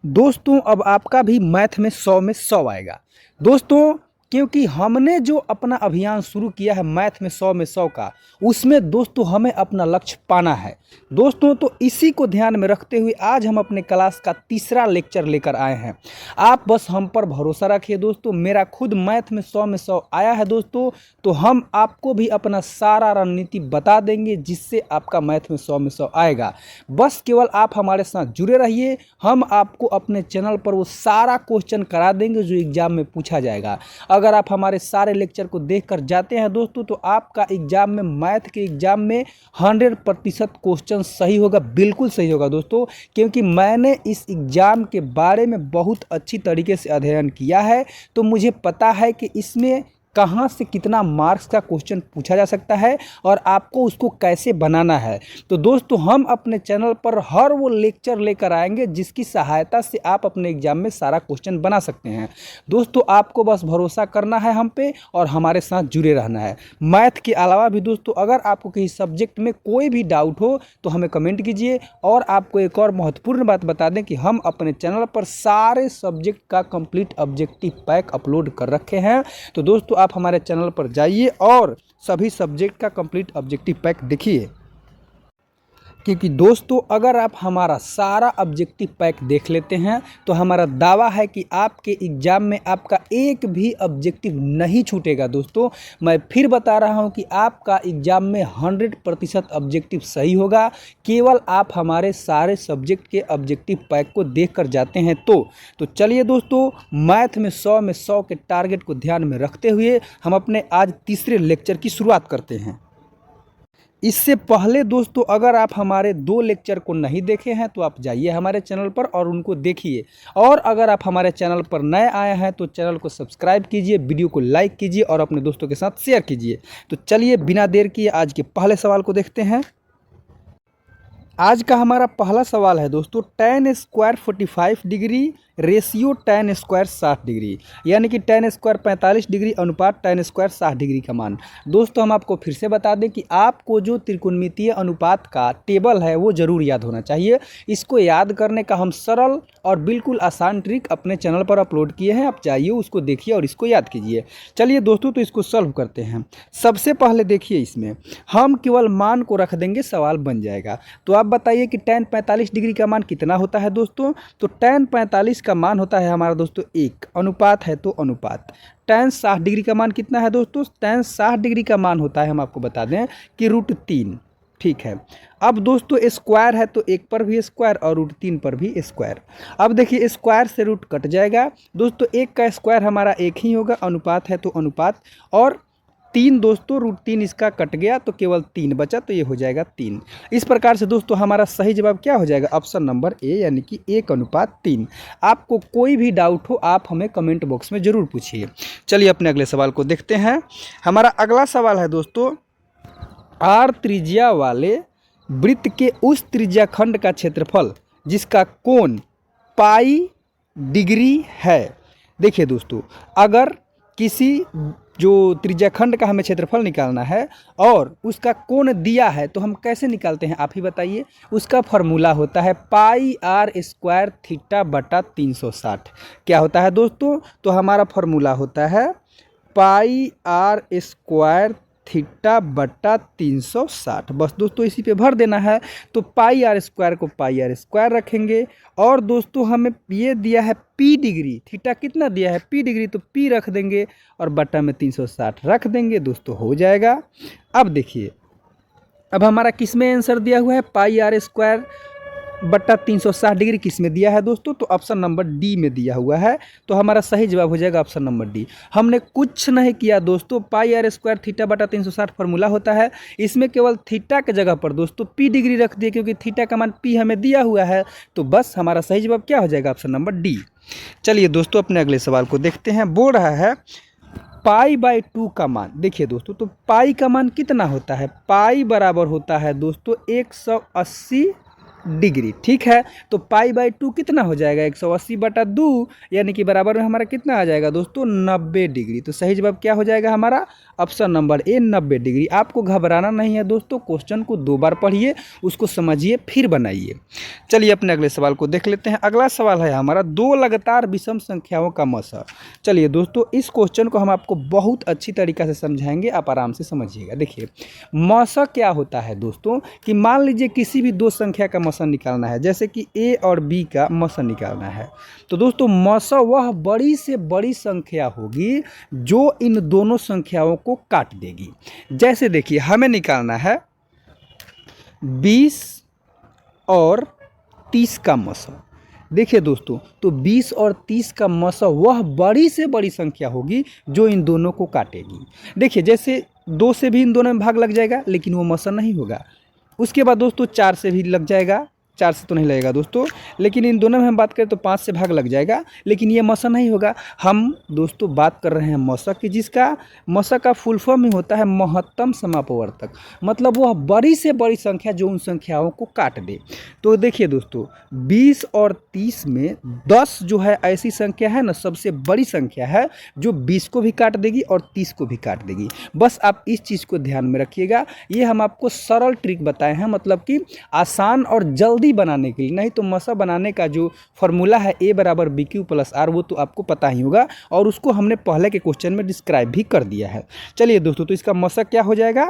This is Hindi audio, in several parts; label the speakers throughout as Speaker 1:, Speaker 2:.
Speaker 1: दोस्तों अब आपका भी मैथ में 100 में 100 आएगा। दोस्तों क्योंकि हमने जो अपना अभियान शुरू किया है मैथ में 100 में 100 का, उसमें दोस्तों हमें अपना लक्ष्य पाना है। दोस्तों तो इसी को ध्यान में रखते हुए आज हम अपने क्लास का तीसरा लेक्चर लेकर आए हैं। आप बस हम पर भरोसा रखिए दोस्तों, मेरा खुद मैथ में 100 में 100 आया है दोस्तों, तो हम आपको भी अपना सारा रणनीति बता देंगे जिससे आपका मैथ में 100 में 100 आएगा। बस केवल आप हमारे साथ जुड़े रहिए, हम आपको अपने चैनल पर वो सारा क्वेश्चन करा देंगे जो एग्जाम में पूछा जाएगा। अगर आप हमारे सारे लेक्चर को देखकर जाते हैं दोस्तों तो आपका एग्जाम में मैथ के एग्जाम में 100% क्वेश्चन सही होगा, बिल्कुल सही होगा दोस्तों, क्योंकि मैंने इस एग्जाम के बारे में बहुत अच्छी तरीके से अध्ययन किया है। तो मुझे पता है कि इसमें कहाँ से कितना मार्क्स का क्वेश्चन पूछा जा सकता है और आपको उसको कैसे बनाना है। तो दोस्तों हम अपने चैनल पर हर वो लेक्चर लेकर आएंगे जिसकी सहायता से आप अपने एग्जाम में सारा क्वेश्चन बना सकते हैं। दोस्तों आपको बस भरोसा करना है हम पे और हमारे साथ जुड़े रहना है। मैथ के अलावा भी दोस्तों अगर आपको किसी सब्जेक्ट में कोई भी डाउट हो तो हमें कमेंट कीजिए। और आपको एक और महत्वपूर्ण बात बता दें कि हम अपने चैनल पर सारे सब्जेक्ट का कंप्लीट ऑब्जेक्टिव पैक अपलोड कर रखे हैं। तो दोस्तों आप हमारे चैनल पर जाइए और सभी सब्जेक्ट का कंप्लीट ऑब्जेक्टिव पैक देखिए, क्योंकि दोस्तों अगर आप हमारा सारा ऑब्जेक्टिव पैक देख लेते हैं तो हमारा दावा है कि आपके एग्जाम में आपका एक भी ऑब्जेक्टिव नहीं छूटेगा। दोस्तों मैं फिर बता रहा हूं कि आपका एग्जाम में 100% ऑब्जेक्टिव सही होगा, केवल आप हमारे सारे सब्जेक्ट के ऑब्जेक्टिव पैक को देख कर जाते हैं। तो चलिए दोस्तों मैथ में 100 में 100 के टारगेट को ध्यान में रखते हुए हम अपने आज तीसरे लेक्चर की शुरुआत करते हैं। इससे पहले दोस्तों अगर आप हमारे 2 लेक्चर को नहीं देखे हैं तो आप जाइए हमारे चैनल पर और उनको देखिए। और अगर आप हमारे चैनल पर नए आए हैं तो चैनल को सब्सक्राइब कीजिए, वीडियो को लाइक कीजिए और अपने दोस्तों के साथ शेयर कीजिए। तो चलिए बिना देर किए आज के पहले सवाल को देखते हैं। आज का हमारा पहला सवाल है दोस्तों, tan square 45 degree ratio tan square 60 degree, यानी कि tan स्क्वायर 45 डिग्री अनुपात tan स्क्वायर 60 डिग्री का मान। दोस्तों हम आपको फिर से बता दें कि आपको जो त्रिकोणमितीय अनुपात का टेबल है वो ज़रूर याद होना चाहिए। इसको याद करने का हम सरल और बिल्कुल आसान ट्रिक अपने चैनल पर अपलोड किए हैं, आप जाइए उसको देखिए और इसको याद कीजिए। चलिए दोस्तों तो इसको सॉल्व करते हैं। सबसे पहले देखिए इसमें हम केवल मान को रख देंगे, सवाल बन जाएगा। तो आप बताइए कि tan 45 डिग्री का मान कितना होता है दोस्तों। तो tan 45 का मान होता है हमारा दोस्तों 1, अनुपात है तो अनुपात। tan 60 डिग्री का मान कितना है दोस्तों, tan 60 डिग्री का मान होता है, हम आपको बता दें कि √3। ठीक है, अब दोस्तों स्क्वायर है तो 1 पर भी स्क्वायर और √3 पर भी स्क्वायर। अब देखिए स्क्वायर से रूट कट जाएगा दोस्तों, 1 का स्क्वायर हमारा 1 ही होगा, अनुपात है तो अनुपात, और 3 दोस्तों √3 इसका कट गया तो केवल 3 बचा, तो ये हो जाएगा 3। इस प्रकार से दोस्तों हमारा सही जवाब क्या हो जाएगा, ऑप्शन नंबर ए, यानी कि 1:3। आपको कोई भी डाउट हो आप हमें कमेंट बॉक्स में ज़रूर पूछिए। चलिए अपने अगले सवाल को देखते हैं। हमारा अगला सवाल है दोस्तों, r त्रिज्या वाले वृत्त के उस त्रिज्याखंड का क्षेत्रफल जिसका कोण पाई डिग्री है। देखिए दोस्तों अगर किसी जो त्रिज्याखंड का हमें क्षेत्रफल निकालना है और उसका कोण दिया है तो हम कैसे निकालते हैं आप ही बताइए। उसका फॉर्मूला होता है πr² θ/360। क्या होता है दोस्तों, तो हमारा फॉर्मूला होता है πr² θ/360। बस दोस्तों इसी पे भर देना है। तो πr² को πr² रखेंगे और दोस्तों हमें ये दिया है p डिग्री, थीटा कितना दिया है p डिग्री, तो p रख देंगे और बट्टा में 360 रख देंगे दोस्तों, हो जाएगा। अब देखिए अब हमारा किस में आंसर दिया हुआ है, πr²/360 डिग्री किस में दिया है दोस्तों, तो ऑप्शन नंबर डी में दिया हुआ है। तो हमारा सही जवाब हो जाएगा ऑप्शन नंबर डी। हमने कुछ नहीं किया दोस्तों, πr² θ/360 फार्मूला होता है, इसमें केवल थीटा के जगह पर दोस्तों p डिग्री रख दिए, क्योंकि थीटा का मान p हमें दिया हुआ है। तो बस हमारा सही जवाब क्या हो जाएगा, ऑप्शन नंबर डी। चलिए दोस्तों अपने अगले सवाल को देखते हैं। बोल रहा है π/2 का मान। देखिए दोस्तों तो पाई का मान कितना होता है, पाई बराबर होता है दोस्तों 180 डिग्री। ठीक है, तो पाई/2 कितना हो जाएगा 180/2, यानी कि बराबर में हमारा कितना आ जाएगा दोस्तों 90 डिग्री। तो सही जवाब क्या हो जाएगा हमारा ऑप्शन नंबर ए 90 डिग्री। आपको घबराना नहीं है दोस्तों, क्वेश्चन को 2 बार पढ़िए, उसको समझिए, फिर बनाइए। चलिए अपने अगले सवाल को देख लेते हैं। अगला सवाल है हमारा 2 लगातार विषम संख्याओं का मसा। चलिए दोस्तों, इस क्वेश्चन को हम आपको बहुत अच्छी तरीक़ा से समझाएंगे, आप आराम से समझिएगा। देखिए मसा क्या होता है दोस्तों, कि मान लीजिए किसी भी 2 संख्या का मसा निकालना है, जैसे कि ए और बी का मसा निकालना है, तो दोस्तों मसा वह बड़ी से बड़ी संख्या होगी जो इन दोनों संख्याओं को काट देगी। जैसे देखिए हमें निकालना है 20 और 30 का मसा। देखिए दोस्तों, तो 20 और 30 का मसा वह बड़ी से बड़ी संख्या होगी जो इन दोनों को काटेगी। देखिए जैसे 2 से भी इन दोनों में भाग लग जाएगा, लेकिन वो मसा नहीं होगा। उसके बाद दोस्तों 4 से भी लग जाएगा, 4 से तो नहीं लगेगा दोस्तों, लेकिन इन दोनों में हम बात करें तो 5 से भाग लग जाएगा, लेकिन ये मसा नहीं होगा। हम दोस्तों बात कर रहे हैं मसा की, जिसका मसा का फुल फॉर्म ही होता है महत्तम समापवर्तक, मतलब वह बड़ी से बड़ी संख्या जो उन संख्याओं को काट दे। तो देखिए दोस्तों 20 और 30 में 10 जो है ऐसी संख्या है ना, सबसे बड़ी संख्या है जो 20 को भी काट देगी और 30 को भी काट देगी। बस आप इस चीज़ को ध्यान में रखिएगा। ये हम आपको सरल ट्रिक बताए हैं, मतलब कि आसान और जल्दी बनाने के लिए। नहीं तो मसा बनाने का जो फॉर्मूला है A = BQ + R, वो तो आपको पता ही होगा, और उसको हमने पहले के क्वेश्चन में डिस्क्राइब भी कर दिया है। चलिए दोस्तों, तो इसका मसा क्या हो जाएगा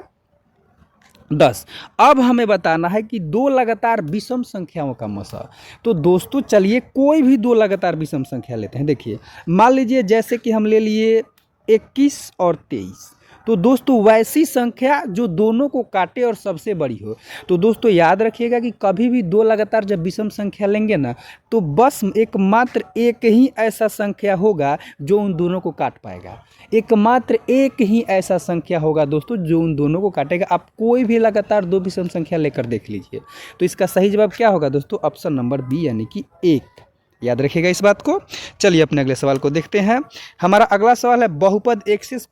Speaker 1: 10। अब हमें बताना है कि 2 लगातार विषम संख्याओं का मसा। तो दोस्तों चलिए कोई भी 2 लगातार विषम संख्या लेते हैं। देखिए मान लीजिए जैसे कि हम ले लिए 21 और 23, तो दोस्तों वैसी संख्या जो दोनों को काटे और सबसे बड़ी हो। तो दोस्तों याद रखिएगा कि कभी भी 2 लगातार जब विषम संख्या लेंगे ना, तो बस एकमात्र एक ही ऐसा संख्या होगा जो उन दोनों को काट पाएगा। एकमात्र एक ही ऐसा संख्या होगा दोस्तों जो उन दोनों को काटेगा। आप कोई भी लगातार 2 विषम संख्या लेकर देख लीजिए। तो इसका सही जवाब क्या होगा दोस्तों, ऑप्शन नंबर बी, यानी कि 1। याद रखिएगा इस बात को। चलिए अपने अगले सवाल को देखते हैं। हमारा अगला सवाल है बहुपद x² -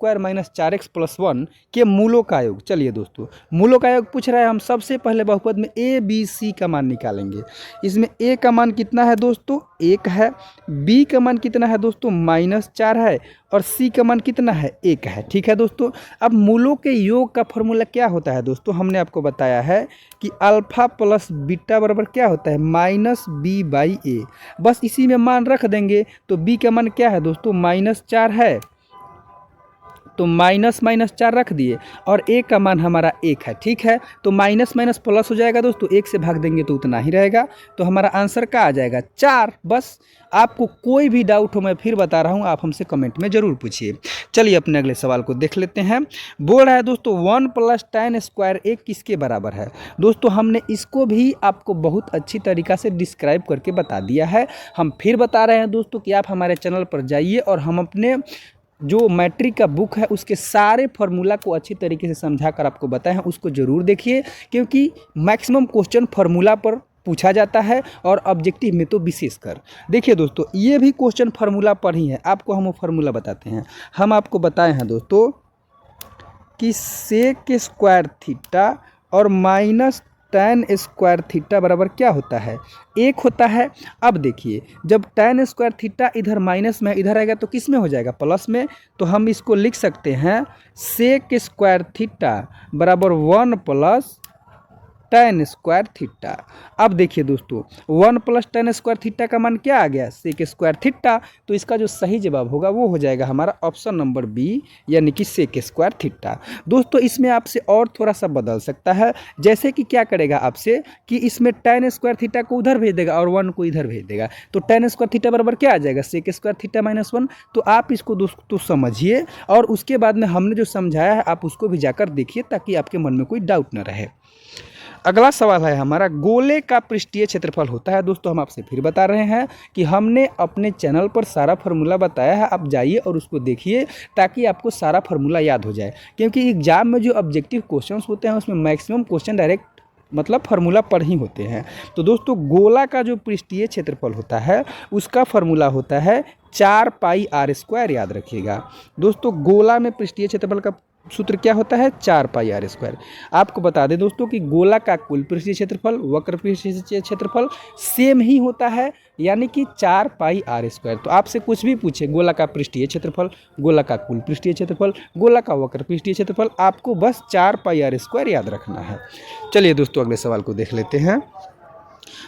Speaker 1: 4x + 1 के मूलों का योग। चलिए दोस्तों मूलों का योग पूछ रहा है। हम सबसे पहले बहुपद में a b c का मान निकालेंगे। इसमें a का मान कितना है दोस्तों 1 है, b का मान कितना है दोस्तों -4 है, और c का मान कितना है 1 है। ठीक है दोस्तों, अब मूलों के योग का फॉर्मूला क्या होता है दोस्तों, हमने आपको बताया है कि अल्फा प्लस बीटा बराबर क्या होता है -b/a। बस इसी में मान रख देंगे। तो b का मान क्या है दोस्तों -4 है, तो माइनस -4 रख दिए, और a का मान हमारा 1 है। ठीक है, तो माइनस माइनस प्लस हो जाएगा दोस्तों, 1 से भाग देंगे तो उतना ही रहेगा। तो हमारा आंसर क्या आ जाएगा 4। बस आपको कोई भी डाउट हो, मैं फिर बता रहा हूँ, आप हमसे कमेंट में ज़रूर पूछिए। चलिए अपने अगले सवाल को देख लेते हैं। बोल रहा है दोस्तों 1 + tan² a किसके बराबर है। दोस्तों हमने इसको भी आपको बहुत अच्छी तरीक़ा से डिस्क्राइब करके बता दिया है। हम फिर बता रहे हैं दोस्तों कि आप हमारे चैनल पर जाइए और हम अपने जो मैट्रिक का बुक है उसके सारे फार्मूला को अच्छी तरीके से समझा कर आपको बताए हैं, उसको ज़रूर देखिए, क्योंकि मैक्सिमम क्वेश्चन फार्मूला पर पूछा जाता है, और ऑब्जेक्टिव में तो विशेषकर। देखिए दोस्तों ये भी क्वेश्चन फार्मूला पर ही है। आपको हम वो फार्मूला बताते हैं। हम आपको बताए हैं दोस्तों कि sec² थीटा और -tan² थीटा बराबर क्या होता है 1 होता है। अब देखिए जब tan² थीटा इधर माइनस में इधर आएगा तो किस में हो जाएगा प्लस में। तो हम इसको लिख सकते हैं sec² थीटा बराबर 1 + tan² थीटा। अब देखिए दोस्तों 1 + tan² थीटा का मान क्या आ गया sec² थीटा। तो इसका जो सही जवाब होगा वो हो जाएगा हमारा ऑप्शन नंबर बी, यानी कि sec² थीटा। दोस्तों इसमें आपसे और थोड़ा सा बदल सकता है, जैसे कि क्या करेगा आपसे कि इसमें tan² थीटा को उधर भेज देगा और 1 को इधर भेज देगा। तो tan² थीटा बराबर क्या आ जाएगा sec² थीटा -1। तो आप इसको दोस्तों समझिए, और उसके बाद में हमने जो समझाया है आप उसको भी जाकर देखिए, ताकि आपके मन में कोई डाउट न रहे। अगला सवाल है हमारा गोले का पृष्ठीय क्षेत्रफल होता है। दोस्तों हम आपसे फिर बता रहे हैं कि हमने अपने चैनल पर सारा फार्मूला बताया है, आप जाइए और उसको देखिए ताकि आपको सारा फार्मूला याद हो जाए, क्योंकि एग्जाम में जो ऑब्जेक्टिव क्वेश्चंस होते हैं उसमें मैक्सिमम क्वेश्चन डायरेक्ट मतलब फार्मूला पर ही होते हैं। तो दोस्तों गोला का जो पृष्ठीय क्षेत्रफल होता है उसका फार्मूला होता है 4πr²। याद रखिएगा दोस्तों, गोला में पृष्ठीय क्षेत्रफल का सूत्र क्या होता है 4 पाई आर स्क्वायर। आपको बता दें दोस्तों कि गोला का कुल पृष्ठीय क्षेत्रफल वक्र पृष्ठीय क्षेत्रफल सेम ही होता है, यानी कि 4 पाई आर स्क्वायर। तो आपसे कुछ भी पूछे, गोला का पृष्ठीय क्षेत्रफल, गोला का कुल पृष्ठीय क्षेत्रफल, गोला का वक्र पृष्ठीय क्षेत्रफल, आपको बस 4 पाई आर स्क्वायर याद रखना है। चलिए दोस्तों अगले सवाल को देख लेते हैं।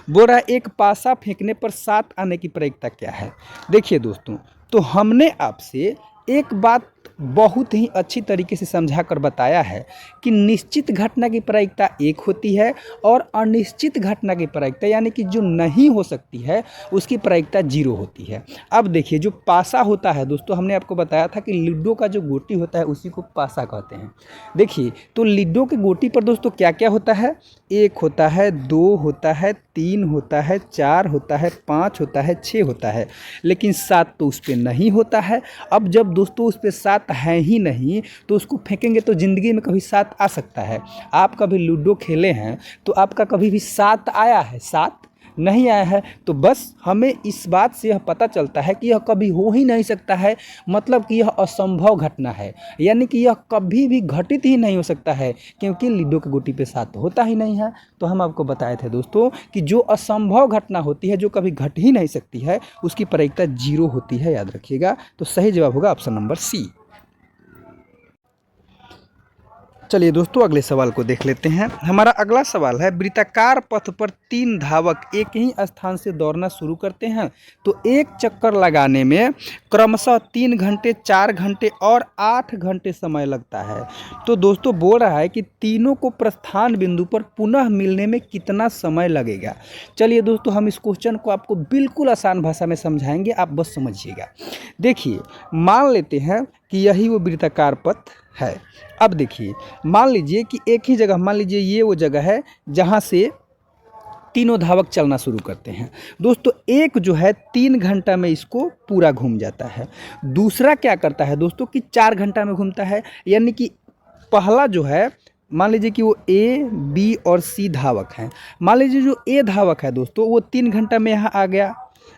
Speaker 1: बोल रहा है एक पासा फेंकने पर 7 आने की प्रायिकता क्या है। देखिए दोस्तों, तो हमने आपसे एक बात बहुत ही अच्छी तरीके से समझा कर बताया है कि निश्चित घटना की प्रायिकता 1 होती है और अनिश्चित घटना की प्रायिकता यानी कि जो नहीं हो सकती है उसकी प्रायिकता 0 होती है। अब देखिए जो पासा होता है दोस्तों, हमने आपको बताया था कि लूडो का जो गोटी होता है उसी को पासा कहते हैं। देखिए तो लूडो के गोटी पर दोस्तों क्या क्या होता है, 1 होता है, 2 होता है, 3 होता है, 4 होता है, 5 होता है, 6 होता है, लेकिन 7 तो उस पर नहीं होता है। अब जब दोस्तों उस पर 7 है ही नहीं तो उसको फेंकेंगे तो ज़िंदगी में कभी 7 आ सकता है। आप कभी लूडो खेले हैं तो आपका कभी भी 7 आया है? 7 नहीं आया है। तो बस हमें इस बात से यह पता चलता है कि यह कभी हो ही नहीं सकता है, मतलब कि यह असंभव घटना है, यानी कि यह कभी भी घटित ही नहीं हो सकता है, क्योंकि लूडो की गोटी पे 7 होता ही नहीं है। तो हम आपको बताए थे दोस्तों कि जो असंभव घटना होती है, जो कभी घट ही नहीं सकती है, उसकी प्रायिकता 0 होती है, याद रखिएगा। तो सही जवाब होगा ऑप्शन नंबर सी। चलिए दोस्तों अगले सवाल को देख लेते हैं। हमारा अगला सवाल है, वृत्ताकार पथ पर 3 धावक एक ही स्थान से दौड़ना शुरू करते हैं तो एक चक्कर लगाने में क्रमशः 3 घंटे, 4 घंटे और 8 घंटे समय लगता है। तो दोस्तों बोल रहा है कि तीनों को प्रस्थान बिंदु पर पुनः मिलने में कितना समय लगेगा। चलिए दोस्तों हम इस क्वेश्चन को आपको बिल्कुल आसान भाषा में समझाएंगे, आप बस समझिएगा। देखिए मान लेते हैं कि यही वो वृत्ताकार पथ है। अब देखिए मान लीजिए कि एक ही जगह, मान लीजिए ये वो जगह है जहाँ से तीनों धावक चलना शुरू करते हैं। दोस्तों एक जो है 3 घंटा में इसको पूरा घूम जाता है, दूसरा क्या करता है दोस्तों कि 4 घंटा में घूमता है। यानी कि पहला जो है, मान लीजिए कि वो ए, बी और सी धावक हैं। मान लीजिए जो ए धावक है दोस्तों वो 3 घंटा में यहाँ आ गया,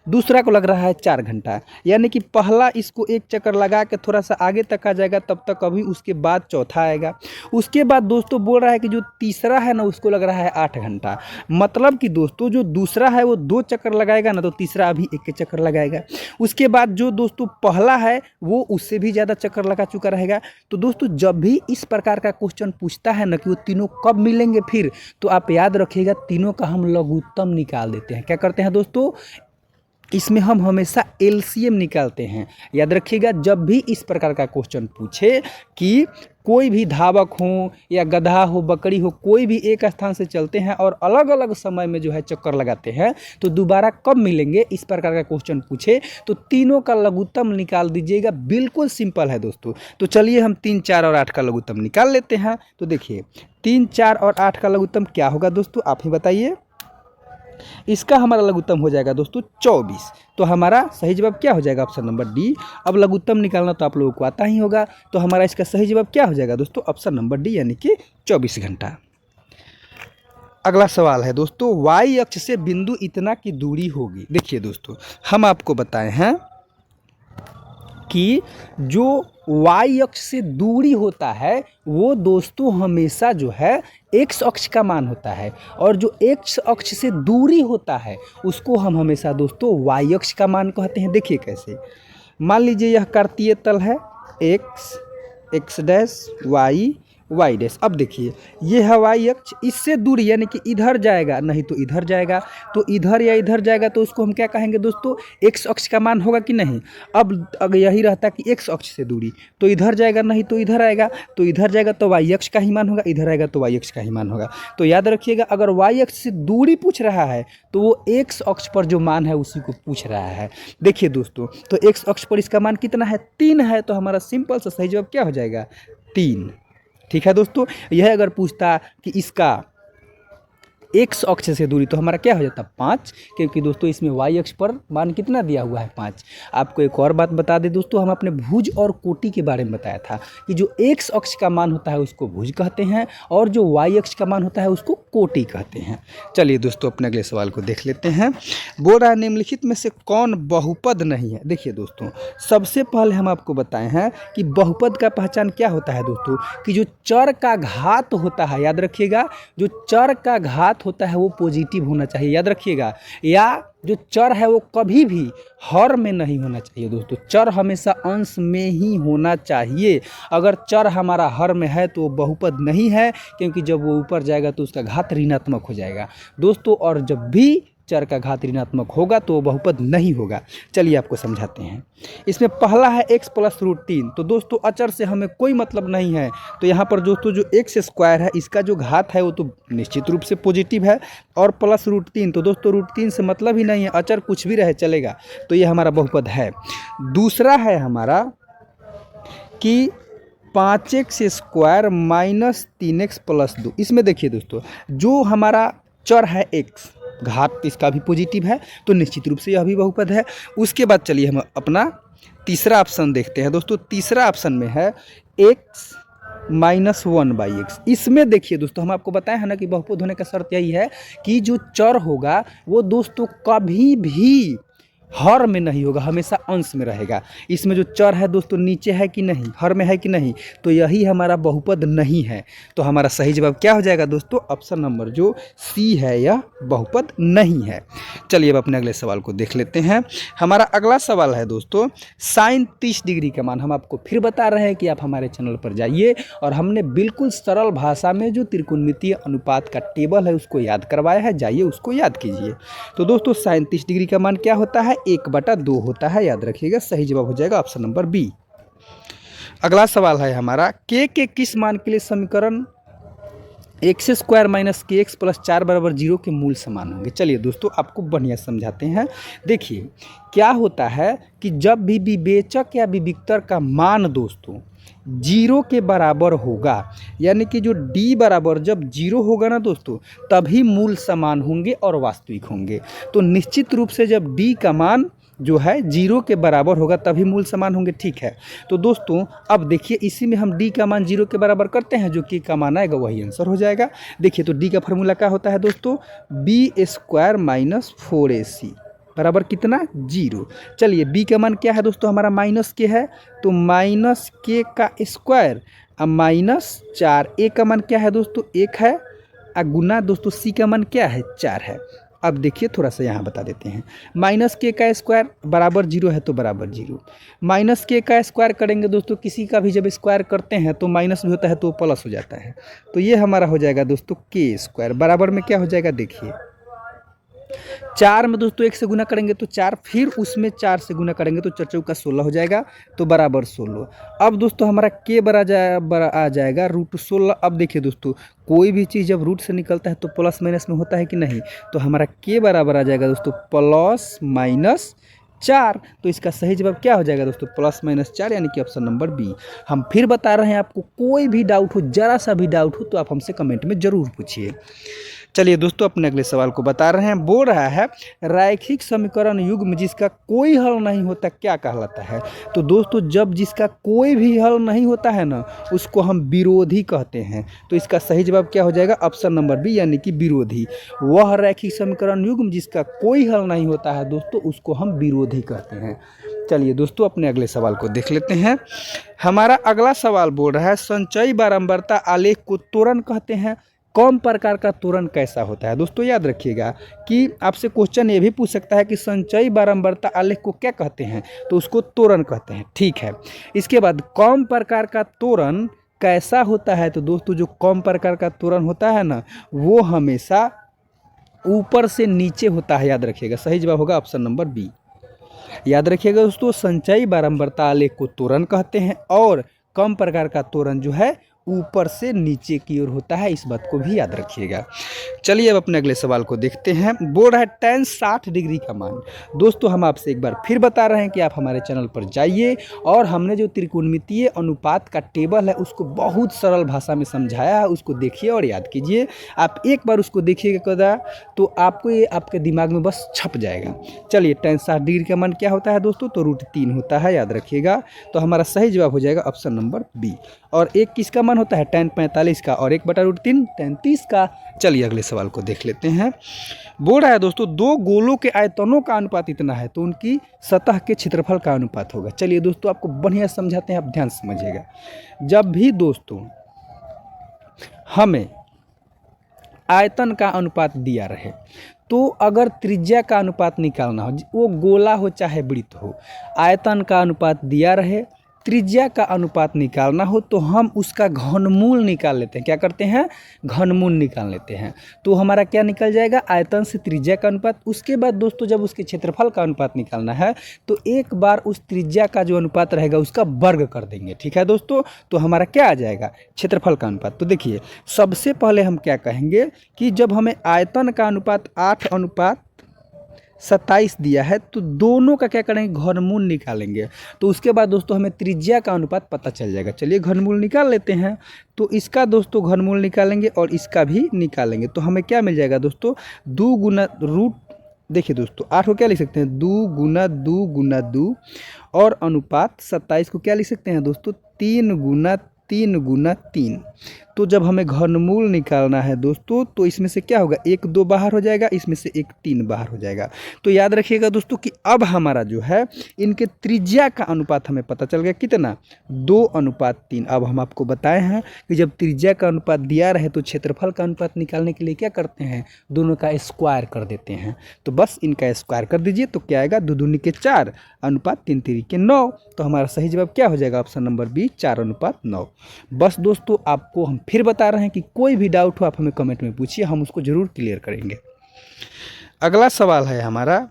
Speaker 1: दूसरा को लग रहा है 4 घंटा, यानी कि पहला इसको एक चक्कर लगा के थोड़ा सा आगे तक आ जाएगा, तब तक अभी उसके बाद चौथा आएगा। उसके बाद दोस्तों बोल रहा है कि जो तीसरा है ना उसको लग रहा है 8 घंटा। मतलब कि दोस्तों जो दूसरा है वो 2 चक्कर लगाएगा ना, तो तीसरा अभी 1 चक्कर लगाएगा। उसके बाद जो दोस्तों पहला है वो उससे भी ज़्यादा चक्कर लगा चुका रहेगा। तो दोस्तों जब भी इस प्रकार का क्वेश्चन पूछता है ना कि वो तीनों कब मिलेंगे फिर, तो आप याद रखिएगा तीनों का हम लघुत्तम निकाल देते हैं। क्या करते हैं दोस्तों, इसमें हम हमेशा एलसीएम निकालते हैं। याद रखिएगा जब भी इस प्रकार का क्वेश्चन पूछे कि कोई भी धावक हो या गधा हो, बकरी हो, कोई भी एक स्थान से चलते हैं और अलग अलग समय में जो है चक्कर लगाते हैं, तो दोबारा कब मिलेंगे, इस प्रकार का क्वेश्चन पूछे तो तीनों का लघुत्तम निकाल दीजिएगा। बिल्कुल सिंपल है दोस्तों। तो चलिए हम 3, 4 और 8 का लघुत्तम निकाल लेते हैं। तो देखिए 3, 4 और 8 का लघुत्तम क्या होगा दोस्तों, आप ही बताइए। इसका हमारा लघुत्तम हो जाएगा दोस्तों 24। तो हमारा सही जवाब क्या हो जाएगा, ऑप्शन नंबर डी। अब लघुत्तम निकालना तो आप लोगों को आता ही होगा, तो हमारा इसका सही जवाब क्या हो जाएगा दोस्तों, ऑप्शन नंबर डी, यानी कि 24 घंटा। अगला सवाल है दोस्तों, वाई अक्ष से बिंदु इतना की दूरी होगी। देखिए दोस्तों हम आपको बताए हैं कि जो वाई अक्ष से दूरी होता है वो दोस्तों हमेशा जो है एक्स अक्ष का मान होता है, और जो एक्स अक्ष से दूरी होता है उसको हम हमेशा दोस्तों वाई अक्ष का मान कहते हैं। देखिए कैसे, मान लीजिए यह कार्तीय तल है x, x dash, y, y dash. अब देखिए ये है वाई अक्ष, इससे दूरी यानी कि इधर जाएगा नहीं तो इधर जाएगा, तो इधर या इधर जाएगा तो उसको हम क्या कहेंगे दोस्तों, एक्स अक्ष का मान होगा कि नहीं। अब अगर यही रहता कि एक्स अक्ष से दूरी, तो इधर जाएगा नहीं तो इधर आएगा, तो इधर जाएगा तो वाई अक्ष का ही मान होगा, इधर आएगा तो वाई अक्ष का ही मान होगा। तो याद रखिएगा अगर वाई अक्ष से दूरी पूछ रहा है तो वो एक्स अक्ष पर जो मान है उसी को पूछ रहा है। देखिए दोस्तों तो एक्स अक्ष पर इसका मान कितना है, 3 है, तो हमारा सिंपल सा सही जवाब क्या हो जाएगा, 3। ठीक है दोस्तों, यह अगर पूछता कि इसका एक्स अक्ष से दूरी तो हमारा क्या हो जाता, 5, क्योंकि दोस्तों इसमें वाई अक्ष पर मान कितना दिया हुआ है, 5। आपको एक और बात बता दें दोस्तों, हम अपने भुज और कोटि के बारे में बताया था कि जो एक्स अक्ष का मान होता है उसको भुज कहते हैं और जो वाई अक्ष का मान होता है उसको कोटि कहते हैं। चलिए दोस्तों अपने अगले सवाल को देख लेते हैं। बोल रहा है निम्नलिखित में से कौन बहुपद नहीं है। देखिए दोस्तों, सबसे पहले हम आपको बताए हैं कि बहुपद का पहचान क्या होता है दोस्तों, कि जो चर का घात होता है, याद रखिएगा, जो चर का घात होता है वो पॉजिटिव होना चाहिए, याद रखिएगा। या जो चर है वो कभी भी हर में नहीं होना चाहिए दोस्तों, चर हमेशा अंश में ही होना चाहिए। अगर चर हमारा हर में है तो वो बहुपद नहीं है, क्योंकि जब वो ऊपर जाएगा तो उसका घात ऋणात्मक हो जाएगा दोस्तों, और जब भी चर का घात ऋणात्मक होगा तो वो बहुपद नहीं होगा। चलिए आपको समझाते हैं। इसमें पहला है x प्लस √3। तो दोस्तों अचर से हमें कोई मतलब नहीं है, तो यहाँ पर दोस्तों जो x स्क्वायर है इसका जो घात है वो तो निश्चित रूप से पॉजिटिव है, और प्लस √3, तो दोस्तों √3 से मतलब ही नहीं है, अचर कुछ भी रहे चलेगा, तो ये हमारा बहुपद है। दूसरा है हमारा कि 5x square minus 3x plus 2। इसमें देखिए दोस्तों, जो हमारा चर है x, घात इसका भी पॉजिटिव है, तो निश्चित रूप से यह भी बहुपद है। उसके बाद चलिए हम अपना तीसरा ऑप्शन देखते हैं दोस्तों। तीसरा ऑप्शन में है x माइनस 1/x। इसमें देखिए दोस्तों, हम आपको बताए हैं ना कि बहुपद होने का शर्त यही है कि जो चर होगा वो दोस्तों कभी भी हर में नहीं होगा, हमेशा अंश में रहेगा। इसमें जो चर है दोस्तों नीचे है कि नहीं, हर में है कि नहीं, तो यही हमारा बहुपद नहीं है। तो हमारा सही जवाब क्या हो जाएगा दोस्तों, ऑप्शन नंबर जो सी है यह बहुपद नहीं है। चलिए अब अपने अगले सवाल को देख लेते हैं। हमारा अगला सवाल है दोस्तों साइन 30 डिग्री का मान। हम आपको फिर बता रहे हैं कि आप हमारे चैनल पर जाइए, और हमने बिल्कुल सरल भाषा में जो त्रिकोणमितीय अनुपात का टेबल है उसको याद करवाया है, जाइए उसको याद कीजिए। तो दोस्तों साइन 30 डिग्री का मान क्या होता है, 1/2 होता है, याद रखिएगा। सही जवाब हो जाएगा ऑप्शन नंबर बी। अगला सवाल है हमारा के किस मान के लिए समीकरण x square minus kx plus 4 बराबर 0 के मूल समान होंगे। चलिए दोस्तों आपको बढ़िया समझाते हैं। देखिए क्या होता है कि जब भी विवेचक या विविक्तर का मान दोस्तों 0 के बराबर होगा, यानी कि जो d बराबर जब 0 होगा ना दोस्तों, तभी मूल समान होंगे और वास्तविक होंगे। तो निश्चित रूप से जब d का मान जो है 0 के बराबर होगा तभी मूल समान होंगे, ठीक है। तो दोस्तों अब देखिए इसी में हम d का मान 0 के बराबर करते हैं, जो k का मान आएगा वही आंसर हो जाएगा। देखिए तो d का फॉर्मूला क्या होता है दोस्तों, b स्क्वायर माइनस 4ac बराबर कितना, 0। चलिए b का मान क्या है दोस्तों, हमारा माइनस के है, तो माइनस के का स्क्वायर अब माइनस 4। a का मान क्या है दोस्तों, 1 है, गुना दोस्तों c का मान क्या है, 4 है। अब देखिए थोड़ा सा यहाँ बता देते हैं, माइनस के का स्क्वायर बराबर 0 है तो बराबर 0, माइनस के का स्क्वायर करेंगे दोस्तों, किसी का भी जब स्क्वायर करते हैं तो माइनस भी होता है तो प्लस हो जाता है। तो ये हमारा हो जाएगा दोस्तों के स्क्वायर बराबर में क्या हो जाएगा, देखिए 4 में दोस्तों 1 से गुना करेंगे तो 4, फिर उसमें 4 से गुना करेंगे तो 4 चौका 16 हो जाएगा, तो बराबर 16। अब दोस्तों हमारा के आ जाएगा √16। अब देखिए दोस्तों कोई भी चीज़ जब रूट से निकलता है तो प्लस माइनस में होता है कि नहीं, तो हमारा के बराबर आ जाएगा दोस्तों प्लस माइनस 4। तो इसका सही जवाब क्या हो जाएगा दोस्तों, प्लस माइनस 4, यानी कि ऑप्शन नंबर बी। हम फिर बता रहे हैं, आपको कोई भी डाउट हो, जरा सा भी डाउट हो तो आप हमसे कमेंट में ज़रूर पूछिए। चलिए दोस्तों अपने अगले सवाल को बता रहे हैं। बोल रहा है रैखिक समीकरण युग्म जिसका कोई हल नहीं होता क्या कहलाता है। तो दोस्तों जब जिसका कोई भी हल नहीं होता है ना, उसको हम विरोधी कहते हैं। तो इसका सही जवाब क्या हो जाएगा, ऑप्शन नंबर बी, यानी कि विरोधी। वह रैखिक समीकरण युग्म जिसका कोई हल नहीं होता है दोस्तों, उसको हम विरोधी कहते हैं। चलिए दोस्तों अपने अगले सवाल को देख लेते हैं। हमारा अगला सवाल बोल रहा है संचयी बारंबारता आलेख को त्वरण कहते हैं। कौन प्रकार का त्वरण कैसा होता है दोस्तों, याद रखिएगा कि आपसे क्वेश्चन ये भी पूछ सकता है कि संचयी बारंबारता आलेख को क्या कहते हैं, तो उसको त्वरण कहते हैं, ठीक है। इसके बाद कौन प्रकार का त्वरण कैसा होता है, तो दोस्तों जो कौन प्रकार का त्वरण होता है ना, वो हमेशा ऊपर से नीचे होता है, याद रखिएगा। सही जवाब होगा ऑप्शन नंबर बी। याद रखिएगा दोस्तों, संचयी बारंबारता आलेख को त्वरण कहते हैं, और कम प्रकार का त्वरण जो है ऊपर से नीचे की ओर होता है, इस बात को भी याद रखिएगा। चलिए अब अपने अगले सवाल को देखते हैं। बोल रहा है tan 60 डिग्री का मान। दोस्तों हम आपसे एक बार फिर बता रहे हैं कि आप हमारे चैनल पर जाइए, और हमने जो त्रिकोणमितीय अनुपात का टेबल है उसको बहुत सरल भाषा में समझाया है, उसको देखिए और याद कीजिए। आप एक बार उसको देखिएगा तो आपको ये आपके दिमाग में बस छप जाएगा। चलिए tan 60 डिग्री का मान क्या होता है दोस्तों, तो √3 होता है, याद रखिएगा। तो हमारा सही जवाब हो जाएगा ऑप्शन नंबर बी। और एक किसका मान होता है tan 45 का और 1/√3 tan 30 का। चलिए अगले सवाल को देख लेते हैं। बोल रहा है दोस्तों दो गोलों के आयतनों का अनुपात इतना है तो उनकी सतह के क्षेत्रफल का अनुपात होगा। चलिए दोस्तों आपको बढ़िया समझाते हैं, आप ध्यान से समझिएगा। जब भी दोस्तों हमें आयतन का अनुपात दिया रहे तो अगर त्रिज्या का अनुपात निकालना हो, वो गोला हो चाहे वृत्त हो, आयतन का अनुपात दिया रहे, त्रिज्या का अनुपात निकालना हो तो हम उसका घनमूल निकाल लेते हैं। क्या करते हैं? घनमूल निकाल लेते हैं। तो हमारा क्या निकल जाएगा? आयतन से त्रिज्या का अनुपात। उसके बाद दोस्तों जब उसके क्षेत्रफल का अनुपात निकालना है तो एक बार उस त्रिज्या का जो अनुपात रहेगा उसका वर्ग कर देंगे। ठीक है दोस्तों, तो हमारा क्या आ जाएगा? क्षेत्रफल का अनुपात। तो देखिए सबसे पहले हम क्या कहेंगे कि जब हमें आयतन का अनुपात 8:27 दिया है तो दोनों का क्या करेंगे? घनमूल निकालेंगे। तो उसके बाद दोस्तों हमें त्रिज्या का अनुपात पता चल जाएगा। चलिए घनमूल निकाल लेते हैं। तो इसका दोस्तों घनमूल निकालेंगे और इसका भी निकालेंगे तो हमें क्या मिल जाएगा दोस्तों? 2 गुना रूट, देखिए दोस्तों 8 को क्या लिख सकते हैं? 2 गुना 2 गुना 2 और अनुपात 27 को क्या लिख सकते हैं दोस्तों? 3 गुना 3 गुना 3। तो जब हमें घनमूल निकालना है दोस्तों तो इसमें से क्या होगा? 1 2 बाहर हो जाएगा, इसमें से 1 3 बाहर हो जाएगा। तो याद रखिएगा दोस्तों कि अब हमारा जो है इनके त्रिज्या का अनुपात हमें पता चल गया कितना? 2:3। अब हम आपको बताए हैं कि जब त्रिज्या का अनुपात दिया रहे तो क्षेत्रफल का अनुपात निकालने के लिए क्या करते हैं? दोनों का स्क्वायर कर देते हैं। तो बस इनका स्क्वायर कर दीजिए तो क्या आएगा? 2 दूनी के 4 अनुपात 3 3 के 9। तो हमारा सही जवाब क्या हो जाएगा? Option number B 4:9। बस दोस्तों आपको हम फिर बता रहे हैं कि कोई भी डाउट हो आप हमें कमेंट में पूछिए, हम उसको जरूर क्लियर करेंगे। अगला सवाल है हमारा,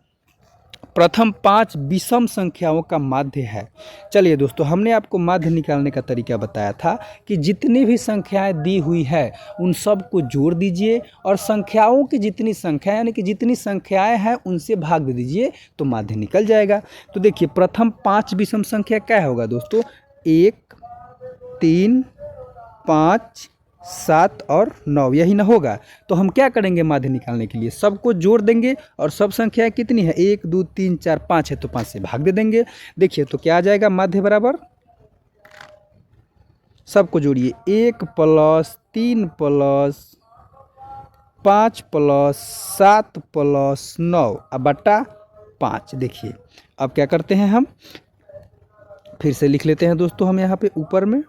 Speaker 1: प्रथम 5 विषम संख्याओं का माध्य है। चलिए दोस्तों हमने आपको माध्य निकालने का तरीका बताया था कि जितनी भी संख्याएं दी हुई है उन सब को जोड़ दीजिए और संख्याओं की जितनी संख्या यानी कि जितनी संख्याएं हैं उनसे भाग दे दीजिए तो माध्य निकल जाएगा। तो देखिए प्रथम 5 विषम संख्या क्या होगा दोस्तों? 1 3 5 7 और 9, यही ना होगा। तो हम क्या करेंगे माध्य निकालने के लिए? सबको जोड़ देंगे और सब संख्याएं कितनी है? 1 2 3 4 5 है तो 5 से भाग दे देंगे। देखिए तो क्या आ जाएगा? माध्य बराबर, सबको जोड़िए, 1 + 3 + 5 + 7 + 9 बटा 5। देखिए अब क्या करते हैं हम, फिर से लिख लेते हैं दोस्तों हम यहाँ पे ऊपर में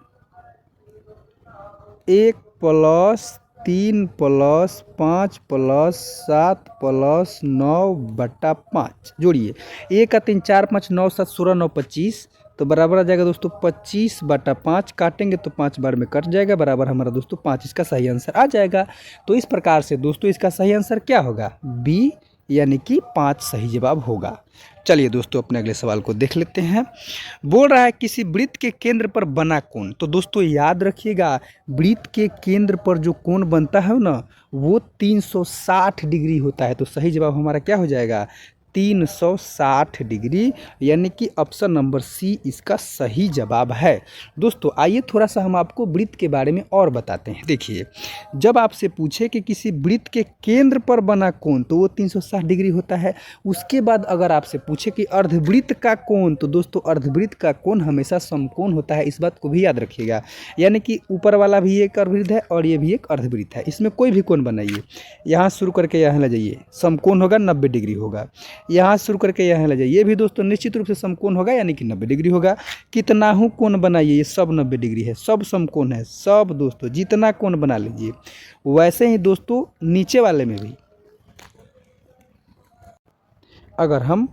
Speaker 1: 1 + 3 + 5 + 7 + 9 बटा 5। जोड़िए 1 का 3 4 5 9 7 16 9 25 तो बराबर आ जाएगा दोस्तों 25/5। काटेंगे तो 5 बार में कट जाएगा, बराबर हमारा दोस्तों 5। इसका सही आंसर आ जाएगा। तो इस प्रकार से दोस्तों इसका सही आंसर क्या होगा? बी यानी कि 5 सही जवाब होगा। चलिए दोस्तों अपने अगले सवाल को देख लेते हैं। बोल रहा है किसी वृत्त के केंद्र पर बना कोण। तो दोस्तों याद रखिएगा वृत्त के केंद्र पर जो कोण बनता है ना वो 360 डिग्री होता है। तो सही जवाब हमारा क्या हो जाएगा? 360 डिग्री, यानी कि ऑप्शन नंबर सी इसका सही जवाब है। दोस्तों आइए थोड़ा सा हम आपको वृत्त के बारे में और बताते हैं। देखिए जब आपसे पूछे कि किसी वृत्त के केंद्र पर बना कोण तो वो 360 डिग्री होता है। उसके बाद अगर आपसे पूछे कि अर्धवृत्त का कोण तो दोस्तों अर्धवृत्त का कोण हमेशा समकोण होता है। इस बात को भी याद रखिएगा, यानी कि ऊपर वाला भी एक अर्धवृत्त है और ये भी एक अर्धवृत्त है। इसमें कोई भी कोण बनाइए, यहाँ शुरू करके यहाँ ले जाइए, समकोण होगा 90 डिग्री होगा। यहाँ शुरू करके यहाँ ले जाइए, ये भी दोस्तों निश्चित रूप से समकोण होगा यानी कि 90 डिग्री होगा। कितना हूँ कोण बनाइए, ये सब 90 डिग्री है, सब समकोण है, सब दोस्तों जितना कोण बना लीजिए। वैसे ही दोस्तों नीचे वाले में भी अगर हम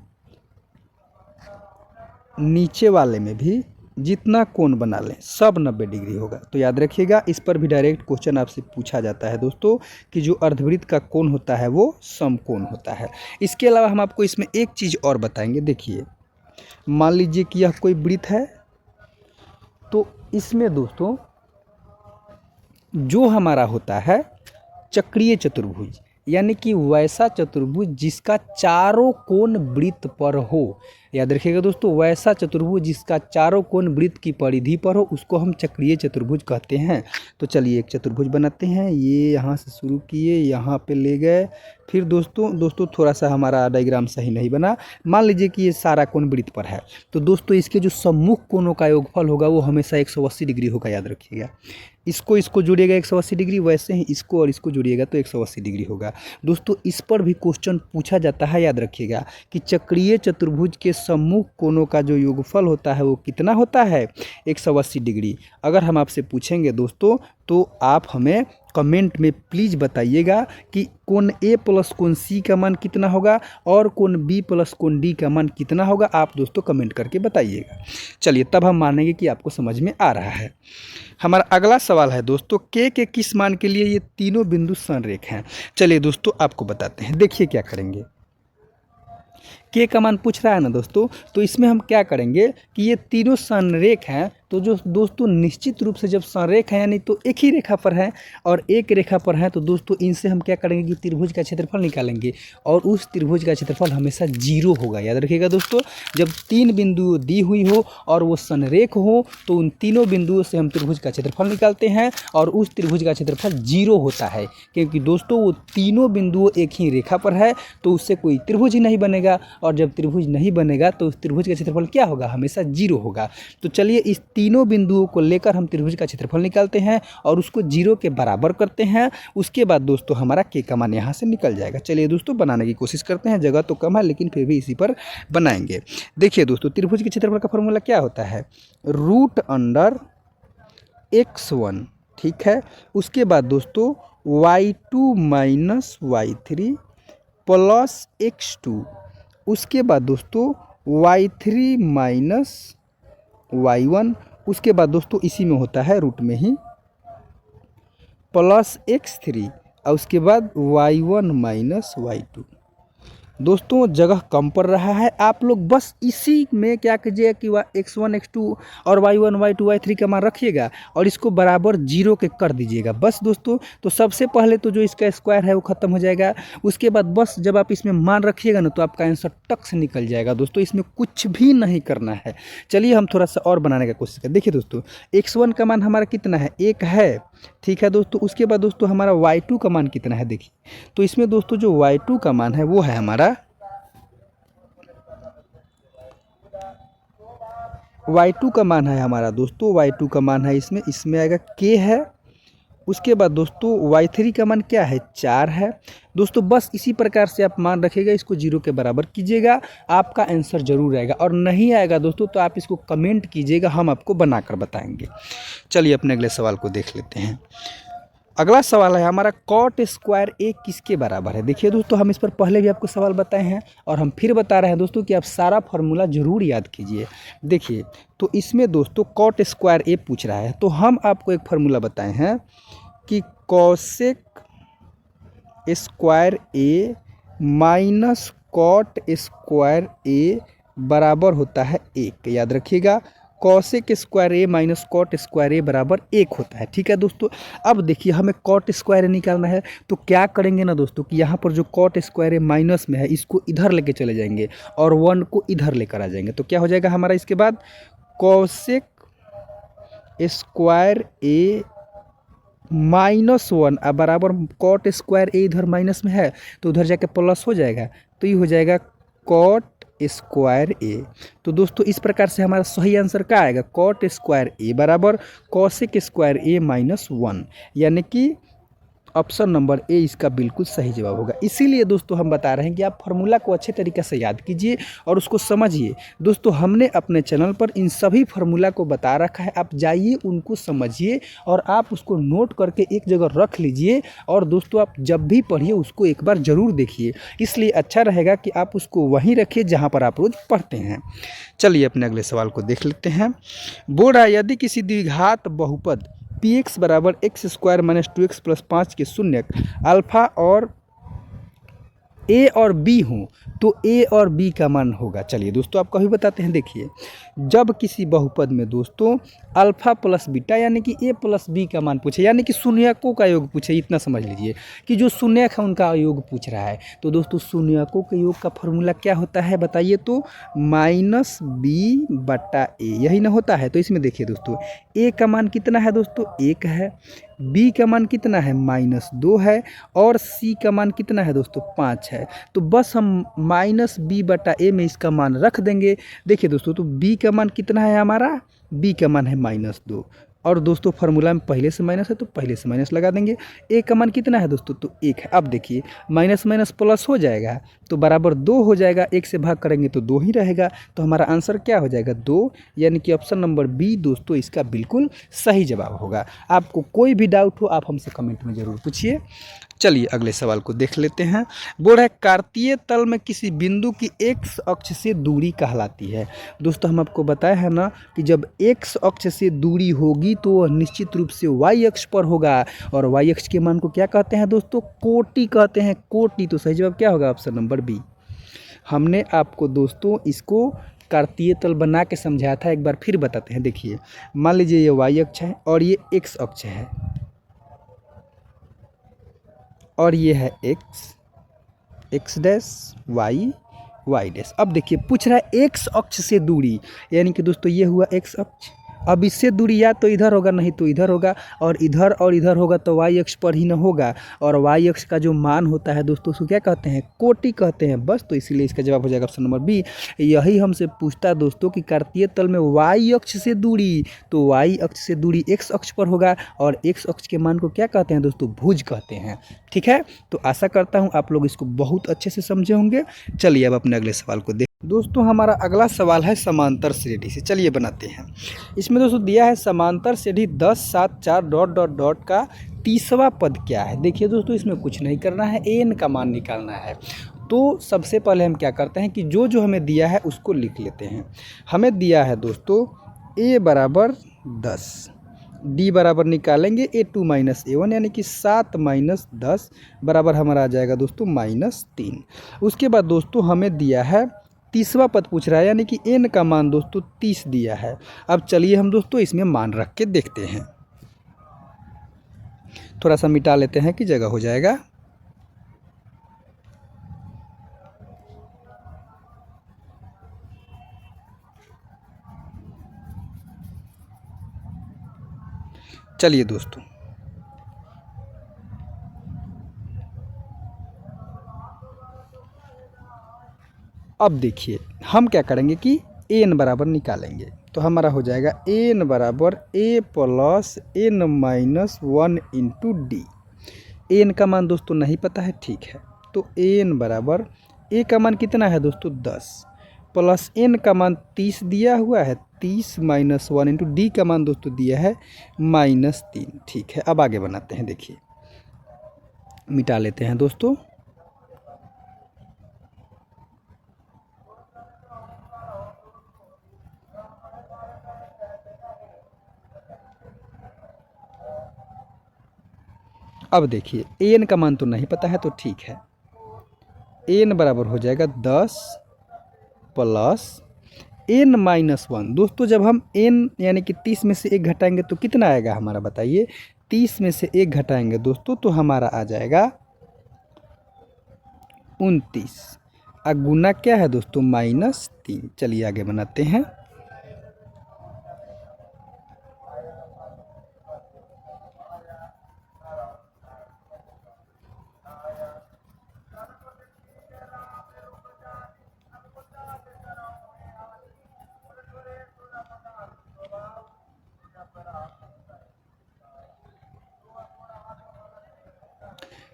Speaker 1: नीचे वाले में भी जितना कोण बना लें सब 90 डिग्री होगा। तो याद रखिएगा इस पर भी डायरेक्ट क्वेश्चन आपसे पूछा जाता है दोस्तों कि जो अर्धवृत्त का कोण होता है वो समकोण होता है। इसके अलावा हम आपको इसमें एक चीज़ और बताएंगे। देखिए मान लीजिए कि यह कोई वृत्त है तो इसमें दोस्तों जो हमारा होता है चक्रीय चतुर्भुज, यानी कि वैसा चतुर्भुज जिसका चारों कोण वृत्त पर हो, याद रखिएगा दोस्तों, वैसा चतुर्भुज जिसका चारों कोण वृत्त की परिधि पर हो उसको हम चक्रीय चतुर्भुज कहते हैं। तो चलिए एक चतुर्भुज बनाते हैं। ये यहाँ से शुरू किए, यहाँ पे ले गए, फिर दोस्तों थोड़ा सा हमारा डायग्राम सही नहीं बना। मान लीजिए कि ये सारा कोण वृत्त पर है, तो दोस्तों इसके जो सम्मुख कोणों का योगफल होगा वो हमेशा 180 डिग्री होगा। याद रखिएगा, इसको जोड़िएगा 180 डिग्री, वैसे ही इसको और इसको जोड़िएगा तो 180 डिग्री होगा। दोस्तों इस पर भी क्वेश्चन पूछा जाता है। याद रखिएगा कि चक्रीय चतुर्भुज के सम्मुख कोणों का जो योगफल होता है वो कितना होता है, 180 डिग्री। अगर हम आपसे पूछेंगे दोस्तों तो आप हमें कमेंट में प्लीज़ बताइएगा कि कोण ए प्लस कोण सी का मान कितना होगा और कोण बी प्लस कोण डी का मान कितना होगा। आप दोस्तों कमेंट करके बताइएगा। चलिए तब हम मानेंगे कि आपको समझ में आ रहा है। हमारा अगला सवाल है दोस्तों, के किस मान के लिए ये तीनों बिंदु संरेख हैं। चलिए दोस्तों आपको बताते हैं। देखिए क्या करेंगे, के का मान पूछ रहा है ना दोस्तों, तो इसमें हम क्या करेंगे कि ये तीनों संरेख हैं, तो जो दोस्तों निश्चित रूप से जब संरेख है यानी तो एक ही रेखा पर है और एक रेखा पर है, तो दोस्तों इनसे हम क्या करेंगे कि त्रिभुज का क्षेत्रफल निकालेंगे और उस त्रिभुज का क्षेत्रफल हमेशा 0 होगा। याद रखिएगा दोस्तों, जब 3 बिंदु दी हुई हो और वो संरेख हो तो उन तीनों बिंदुओं से हम त्रिभुज का क्षेत्रफल निकालते हैं और उस त्रिभुज का क्षेत्रफल 0 होता है, क्योंकि दोस्तों वो तीनों बिंदुओं एक ही रेखा पर है, तो उससे कोई त्रिभुज ही नहीं बनेगा और जब त्रिभुज नहीं बनेगा तो उस त्रिभुज का क्षेत्रफल क्या होगा, हमेशा 0 होगा। तो चलिए इस तीनों बिंदुओं को लेकर हम त्रिभुज का क्षेत्रफल निकालते हैं और उसको 0 के बराबर करते हैं। उसके बाद दोस्तों हमारा के का मान यहाँ से निकल जाएगा। चलिए दोस्तों बनाने की कोशिश करते हैं, जगह तो कम है लेकिन फिर भी इसी पर बनाएंगे। देखिए दोस्तों त्रिभुज के क्षेत्रफल का फॉर्मूला क्या होता है, √x1, ठीक है। उसके बाद दोस्तों y2 minus y3 plus x2, उसके बाद दोस्तों y3 माइनस y1, उसके बाद दोस्तों इसी में होता है रूट में ही प्लस x3 और उसके बाद y1 माइनस y2। दोस्तों जगह कम पड़ रहा है, आप लोग बस इसी में क्या कीजिएगा कि x1 x2 और y1 y2 y3 का मान रखिएगा और इसको बराबर 0 के कर दीजिएगा बस दोस्तों। तो सबसे पहले तो जो इसका स्क्वायर है वो ख़त्म हो जाएगा। उसके बाद बस जब आप इसमें मान रखिएगा ना तो आपका आंसर टक से निकल जाएगा दोस्तों, इसमें कुछ भी नहीं करना है। चलिए हम थोड़ा सा और बनाने का कोशिश करें। देखिए दोस्तों x1 का मान हमारा कितना है, 1 है, ठीक है दोस्तों। उसके बाद दोस्तों हमारा y2 का मान कितना है, देखिए तो इसमें दोस्तों जो y2 का मान है वो है हमारा y2 का मान है हमारा दोस्तों, y2 का मान है इसमें आएगा k है। उसके बाद दोस्तों y3 का मान क्या है, 4 है दोस्तों। बस इसी प्रकार से आप मान रखिएगा, इसको 0 के बराबर कीजिएगा, आपका आंसर जरूर आएगा। और नहीं आएगा दोस्तों तो आप इसको कमेंट कीजिएगा, हम आपको बनाकर बताएंगे। चलिए अपने अगले सवाल को देख लेते हैं। अगला सवाल है हमारा कॉट स्क्वायर ए किसके बराबर है। देखिए दोस्तों हम इस पर पहले भी आपको सवाल बताए हैं और हम फिर बता रहे हैं दोस्तों कि आप सारा फार्मूला जरूर याद कीजिए। देखिए तो इसमें दोस्तों कॉट स्क्वायर ए पूछ रहा है, तो हम आपको एक फार्मूला बताए हैं कि कॉसेक स्क्वायर ए माइनस कॉट स्क्वायर ए बराबर होता है 1। याद रखिएगा कॉसेक स्क्वायर ए माइनस कॉट स्क्वायर ए बराबर 1 होता है, ठीक है दोस्तों। अब देखिए हमें कॉट स्क्वायर ए निकालना है, तो क्या करेंगे ना दोस्तों कि यहाँ पर जो कॉट स्क्वायर ए माइनस में है इसको इधर लेके चले जाएंगे और 1 को इधर लेकर आ जाएंगे, तो क्या हो जाएगा हमारा इसके बाद कॉसेक स्क्वायर ए -1 अब बराबर कॉट स्क्वायर ए इधर माइनस में है तो उधर जाके प्लस हो जाएगा, तो ये हो जाएगा कॉट स्क्वायर ए। तो दोस्तों इस प्रकार से हमारा सही आंसर क्या आएगा, कॉट स्क्वायर ए बराबर कॉसेक स्क्वायर ए -1, यानी कि ऑप्शन नंबर ए इसका बिल्कुल सही जवाब होगा। इसीलिए दोस्तों हम बता रहे हैं कि आप फार्मूला को अच्छे तरीके से याद कीजिए और उसको समझिए। दोस्तों हमने अपने चैनल पर इन सभी फार्मूला को बता रखा है, आप जाइए उनको समझिए और आप उसको नोट करके एक जगह रख लीजिए और दोस्तों आप जब भी पढ़िए उसको एक बार ज़रूर देखिए, इसलिए अच्छा रहेगा कि आप उसको वहीं रखिए जहाँ पर आप रोज़ पढ़ते हैं। चलिए अपने अगले सवाल को देख लेते हैं। बोल रहा है यदि किसी द्विघात बहुपद px बराबर x² - 2x + 5 के शून्यक अल्फा और ए और बी हों तो ए और बी का मान होगा। चलिए दोस्तों आपको अभी बताते हैं। देखिए, जब किसी बहुपद में दोस्तों अल्फ़ा प्लस बीटा यानी कि ए प्लस बी का मान पूछे, यानी कि शून्यकों का योग पूछे, इतना समझ लीजिए कि जो शून्यक है उनका योग पूछ रहा है। तो दोस्तों शून्यकों के योग का फॉर्मूला क्या होता है बताइए तो, माइनस बी बटा ए, यही ना होता है। तो इसमें देखिए दोस्तों, ए का मान कितना है दोस्तों, 1 है, बी का मान कितना है, -2 है, और सी का मान कितना है दोस्तों, 5 है। तो बस हम माइनस बी बटा ए में इसका मान रख देंगे। देखिए दोस्तों, तो बी का मान कितना है हमारा, बी का मान है -2, और दोस्तों फार्मूला में पहले से माइनस है तो पहले से माइनस लगा देंगे। ए का मान कितना है दोस्तों, तो 1 है। अब देखिए माइनस माइनस प्लस हो जाएगा तो बराबर 2 हो जाएगा, 1 से भाग करेंगे तो 2 ही रहेगा। तो हमारा आंसर क्या हो जाएगा, 2, यानी कि ऑप्शन नंबर बी दोस्तों इसका बिल्कुल सही जवाब होगा। आपको कोई भी डाउट हो आप हमसे कमेंट में ज़रूर पूछिए। चलिए अगले सवाल को देख लेते हैं। बोल रहा है कार्तीय तल में किसी बिंदु की एक्स अक्ष से दूरी कहलाती है। दोस्तों हम आपको बताया है ना कि जब एक्स अक्ष से दूरी होगी तो वह निश्चित रूप से वाई अक्ष पर होगा, और वाई अक्ष के मान को क्या कहते हैं दोस्तों, कोटि कहते हैं, कोटि। तो सही जवाब क्या होगा, ऑप्शन नंबर बी। हमने आपको दोस्तों इसको कार्तीय तल बना के समझाया था, एक बार फिर बताते हैं। देखिए मान लीजिए ये वाई अक्ष है और ये एक्स अक्ष है, और ये है एक्स डैश वाई डैश। अब देखिए पूछ रहा है एक्स अक्ष से दूरी, यानी कि दोस्तों ये हुआ एक्स अक्ष। अब इससे दूरी या तो इधर होगा नहीं तो इधर होगा, और इधर होगा तो वाई अक्ष पर ही न होगा। और वाई अक्ष का जो मान होता है दोस्तों उसको क्या कहते हैं, कोटि कहते हैं। बस तो इसीलिए इसका जवाब हो जाएगा ऑप्शन नंबर बी। यही हमसे पूछता दोस्तों कि कार्तीय तल में वाई अक्ष से दूरी, तो वाई अक्ष से दूरी एक्स अक्ष पर होगा, और एक्स अक्ष के मान को क्या कहते हैं दोस्तों, भुज कहते हैं। ठीक है, तो आशा करता हूँ आप लोग इसको बहुत अच्छे से समझे होंगे। चलिए अब अपने अगले सवाल को दोस्तों हमारा अगला सवाल है समांतर श्रेणी से। चलिए बनाते हैं। इसमें दोस्तों दिया है समांतर श्रेणी 10 7 4 डॉट डॉट डॉट का तीसरा पद क्या है। देखिए दोस्तों इसमें कुछ नहीं करना है, एन का मान निकालना है। तो सबसे पहले हम क्या करते हैं कि जो हमें दिया है उसको लिख लेते हैं। हमें दिया है दोस्तों a बराबर 10, d बराबर निकालेंगे a2 माइनस a1, यानी कि 7 माइनस 10 बराबर हमारा आ जाएगा दोस्तों -3। उसके बाद दोस्तों हमें दिया है तीसरा पद पूछ रहा है, यानी कि n का मान दोस्तों 30 दिया है। अब चलिए हम दोस्तों इसमें मान रख के देखते हैं। थोड़ा सा मिटा लेते हैं कि जगह हो जाएगा। चलिए दोस्तों अब देखिए हम क्या करेंगे कि एन बराबर निकालेंगे। तो हमारा हो जाएगा एन बराबर a plus n minus 1 into d. N का मान दोस्तों नहीं पता है, ठीक है। तो एन बराबर ए का मान कितना है दोस्तों 10, प्लस एन का मान 30 दिया हुआ है, 30 माइनस 1 इंटू डी का मान दोस्तों दिया है -3। ठीक है, अब आगे बनाते हैं। देखिए मिटा लेते हैं दोस्तों। अब देखिए एन का मान तो नहीं पता है, तो ठीक है। एन बराबर हो जाएगा 10 प्लस एन माइनस 1। दोस्तों जब हम एन यानी कि 30 में से 1 घटाएंगे तो कितना आएगा हमारा, बताइए। 30 में से 1 घटाएंगे दोस्तों तो हमारा आ जाएगा 29, और गुना क्या है दोस्तों -3। चलिए आगे बनाते हैं।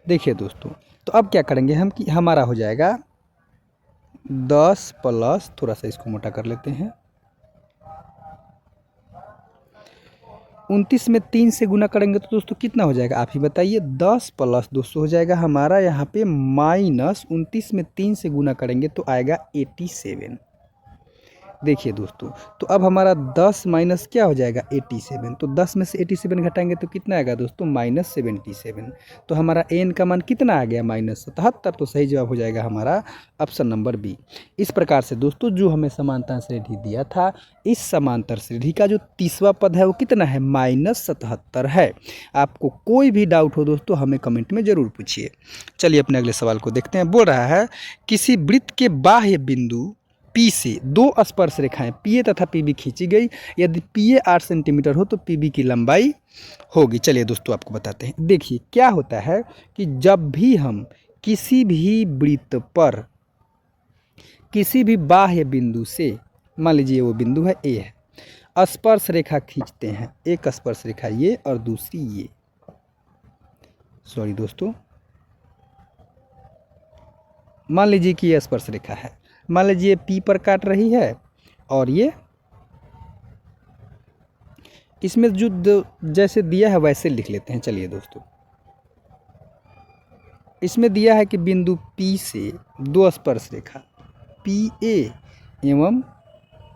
Speaker 1: देखिए दोस्तों तो अब क्या करेंगे हम कि हमारा हो जाएगा 10 प्लस, थोड़ा सा इसको मोटा कर लेते हैं, 29 में 3 से गुना करेंगे तो दोस्तों कितना हो जाएगा आप ही बताइए। 10 प्लस दोस्तों हो जाएगा हमारा यहाँ पे माइनस 29 में 3 से गुना करेंगे तो आएगा 87। देखिए दोस्तों, तो अब हमारा 10 माइनस क्या हो जाएगा 87। तो 10 में से 87 घटाएंगे तो कितना आएगा दोस्तों -77। तो हमारा एन का मान कितना आ गया -77। तो सही जवाब हो जाएगा हमारा ऑप्शन नंबर बी। इस प्रकार से दोस्तों जो हमें समांतर श्रेणी दिया था, इस समांतर श्रेणी का जो 30वां पद है वो कितना है -77 है। आपको कोई भी डाउट हो दोस्तों हमें कमेंट में ज़रूर पूछिए। चलिए अपने अगले सवाल को देखते हैं। बोल रहा है किसी वृत्त के बाह्य बिंदु पी से दो स्पर्श रेखाएं पीए तथा पीबी खींची गई। यदि पीए 8 सेंटीमीटर हो तो पीबी की लंबाई होगी। चलिए दोस्तों आपको बताते हैं। देखिए क्या होता है कि जब भी हम किसी भी वृत्त पर किसी भी बाह्य बिंदु से, मान लीजिए वो बिंदु है ए है, स्पर्श रेखा खींचते हैं, एक स्पर्श रेखा ये और दूसरी ये, सॉरी दोस्तों, मान लीजिए कि ये स्पर्श रेखा है, मान लीजिए पी पर काट रही है और ये इसमें जो जैसे दिया है वैसे लिख लेते हैं। चलिए दोस्तों, इसमें दिया है कि बिंदु पी से दो स्पर्श रेखा पी ए एवं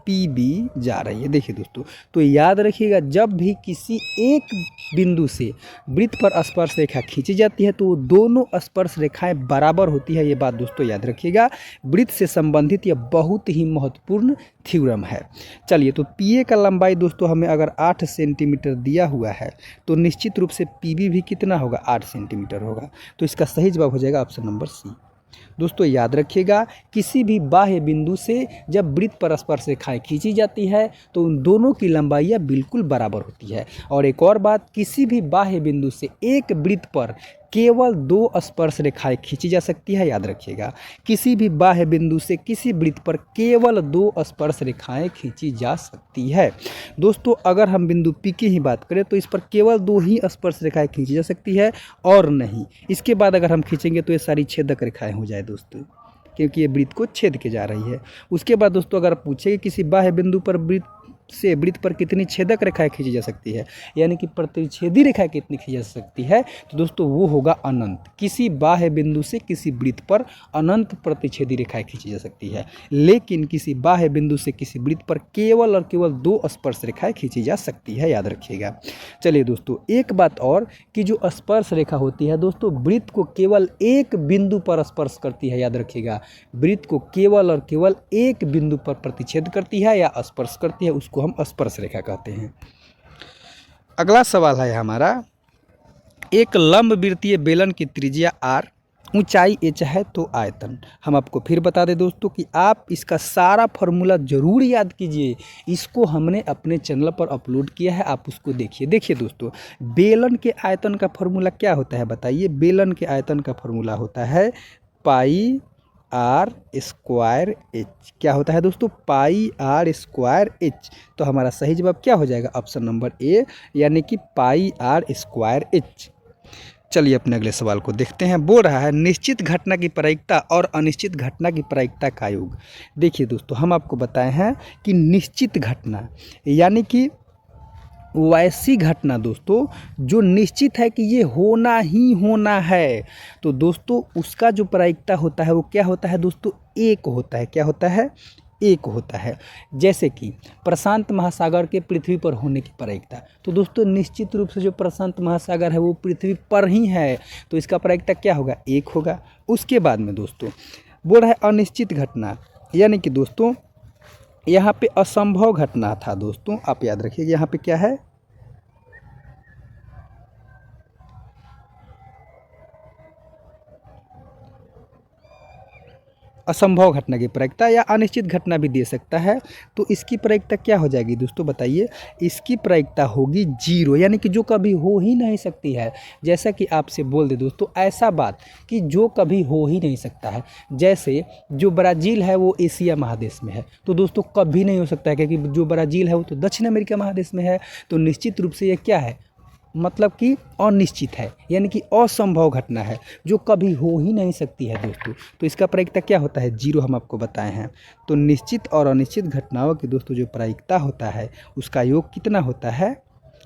Speaker 1: पी बी जा रही है। देखिए दोस्तों, तो याद रखिएगा जब भी किसी एक बिंदु से वृत्त पर स्पर्श रेखा खींची जाती है तो दोनों स्पर्श रेखाएं बराबर होती है। ये बात दोस्तों याद रखिएगा, वृत्त से संबंधित यह बहुत ही महत्वपूर्ण थ्योरम है। चलिए, तो पी ए का लंबाई दोस्तों हमें अगर 8 सेंटीमीटर दिया हुआ है तो निश्चित रूप से पी बी भी कितना होगा 8 सेंटीमीटर होगा। तो इसका सही जवाब हो जाएगा ऑप्शन नंबर सी। दोस्तों याद रखिएगा, किसी भी बाह्य बिंदु से जब वृत्त पर स्पर्श रेखाएं खींची जाती है तो उन दोनों की लंबाइयाँ बिल्कुल बराबर होती है। और एक और बात, किसी भी बाह्य बिंदु से एक वृत्त पर केवल दो स्पर्श रेखाएं खींची जा सकती है। याद रखिएगा, किसी भी बाह्य बिंदु से किसी वृत्त पर केवल दो स्पर्श रेखाएं खींची जा सकती है। दोस्तों अगर हम बिंदु पी की ही बात करें तो इस पर केवल दो ही स्पर्श रेखाएं खींची जा सकती है और नहीं, इसके बाद अगर हम खींचेंगे तो ये सारी छेदक रेखाएं हो जाए दोस्तों, क्योंकि ये वृत्त को छेद के जा रही है। उसके बाद दोस्तों अगर पूछे किसी बाह्य बिंदु पर वृत्त पर कितनी छेदक रेखाएं खींची जा सकती है, यानी कि प्रतिच्छेदी रेखाएं कितनी खींची जा सकती है, तो दोस्तों वो होगा अनंत। किसी बाह्य बिंदु से किसी वृत्त पर अनंत प्रतिच्छेदी रेखाएं खींची जा सकती है, लेकिन किसी बाह्य बिंदु से किसी वृत्त पर केवल और केवल दो स्पर्श रेखाएं खींची जा सकती है। याद रखिएगा। चलिए दोस्तों, एक बात और कि जो स्पर्श रेखा होती है दोस्तों वृत्त को केवल एक बिंदु पर स्पर्श करती है। याद रखिएगा, वृत्त को केवल और केवल एक बिंदु पर प्रतिच्छेद करती है या स्पर्श करती है, उसको हम स्पर्श रेखा कहते हैं। अगला सवाल है हमारा, एक लंबवृत्तीय बेलन की त्रिज्या r, ऊंचाई h है तो आयतन। हम आपको फिर बता दें दोस्तों कि आप इसका सारा फॉर्मूला जरूर याद कीजिए, इसको हमने अपने चैनल पर अपलोड किया है, आप उसको देखिए। देखिए दोस्तों, बेलन के आयतन का फॉर्मूला क्या होता है बताइए। बेलन के आयतन का फॉर्मूला होता है पाई आर स्क्वायर एच। क्या होता है दोस्तों, पाई आर स्क्वायर एच। तो हमारा सही जवाब क्या हो जाएगा ऑप्शन नंबर ए, यानी कि पाई आर स्क्वायर एच। चलिए अपने अगले सवाल को देखते हैं। बोल रहा है निश्चित घटना की प्रायिकता और अनिश्चित घटना की प्रायिकता का योग। देखिए दोस्तों, हम आपको बताए हैं कि निश्चित घटना यानी कि वैसी घटना दोस्तों जो निश्चित है कि ये होना ही होना है, तो दोस्तों उसका जो प्रायिकता होता है वो क्या होता है दोस्तों, एक होता है। क्या होता है, एक होता है। जैसे कि प्रशांत महासागर के पृथ्वी पर होने की प्रायिकता, तो दोस्तों निश्चित रूप से जो प्रशांत महासागर है वो पृथ्वी पर ही है, तो इसका प्रायिकता क्या होगा, एक होगा। उसके बाद में दोस्तों बोल रहा है अनिश्चित घटना, यानी कि दोस्तों यहाँ पे असंभव घटना था। दोस्तों आप याद रखिएगा, यहाँ पे क्या है, असंभव घटना की प्रायिकता, या अनिश्चित घटना भी दे सकता है। तो इसकी प्रायिकता क्या हो जाएगी दोस्तों बताइए। इसकी प्रायिकता होगी 0, यानी कि जो कभी हो ही नहीं सकती है। जैसा कि आपसे बोल दे दोस्तों, ऐसा बात कि जो कभी हो ही नहीं सकता है, जैसे जो ब्राज़ील है वो एशिया महादेश में है, तो दोस्तों कभी नहीं हो सकता है, क्योंकि जो ब्राज़ील है वो तो दक्षिण अमेरिका महादेश में है। तो निश्चित रूप से ये क्या है, मतलब कि अनिश्चित है, यानी कि असंभव घटना है जो कभी हो ही नहीं सकती है दोस्तों। तो इसका प्रायिकता क्या होता है, 0 हम आपको बताए हैं। तो निश्चित और अनिश्चित घटनाओं की दोस्तों जो प्रायिकता होता है उसका योग कितना होता है,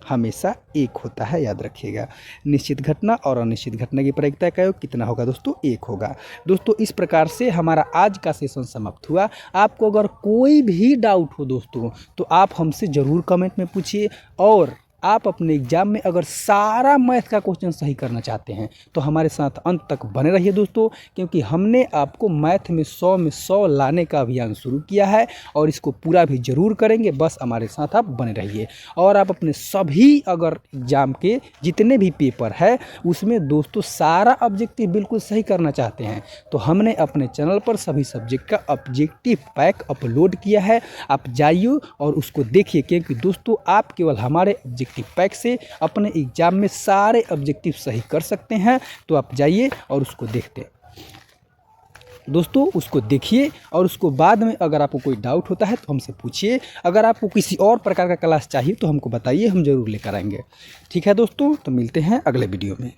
Speaker 1: हमेशा एक होता है, याद रखिएगा। निश्चित घटना और अनिश्चित घटना की प्रायिकता का योग कितना होगा दोस्तों? 1 होगा। दोस्तों इस प्रकार से हमारा आज का सेशन समाप्त हुआ। आपको अगर कोई भी डाउट हो दोस्तों तो आप हमसे ज़रूर कमेंट में पूछिए, और आप अपने एग्जाम में अगर सारा मैथ का क्वेश्चन सही करना चाहते हैं तो हमारे साथ अंत तक बने रहिए दोस्तों, क्योंकि हमने आपको मैथ में 100 में 100 लाने का अभियान शुरू किया है और इसको पूरा भी ज़रूर करेंगे। बस हमारे साथ आप बने रहिए। और आप अपने सभी अगर एग्ज़ाम के जितने भी पेपर है उसमें दोस्तों सारा ऑब्जेक्टिव बिल्कुल सही करना चाहते हैं तो हमने अपने चैनल पर सभी सब्जेक्ट का ऑब्जेक्टिव पैक अपलोड किया है। आप जाइए और उसको देखिए, क्योंकि दोस्तों आप केवल हमारे ऑब्जेक्टिव पैक से अपने एग्जाम में सारे ऑब्जेक्टिव सही कर सकते हैं। तो आप जाइए और उसको देखते दोस्तों, उसको देखिए और उसको बाद में अगर आपको कोई डाउट होता है तो हमसे पूछिए। अगर आपको किसी और प्रकार का क्लास चाहिए तो हमको बताइए, हम ज़रूर लेकर आएंगे। ठीक है दोस्तों, तो मिलते हैं अगले वीडियो में।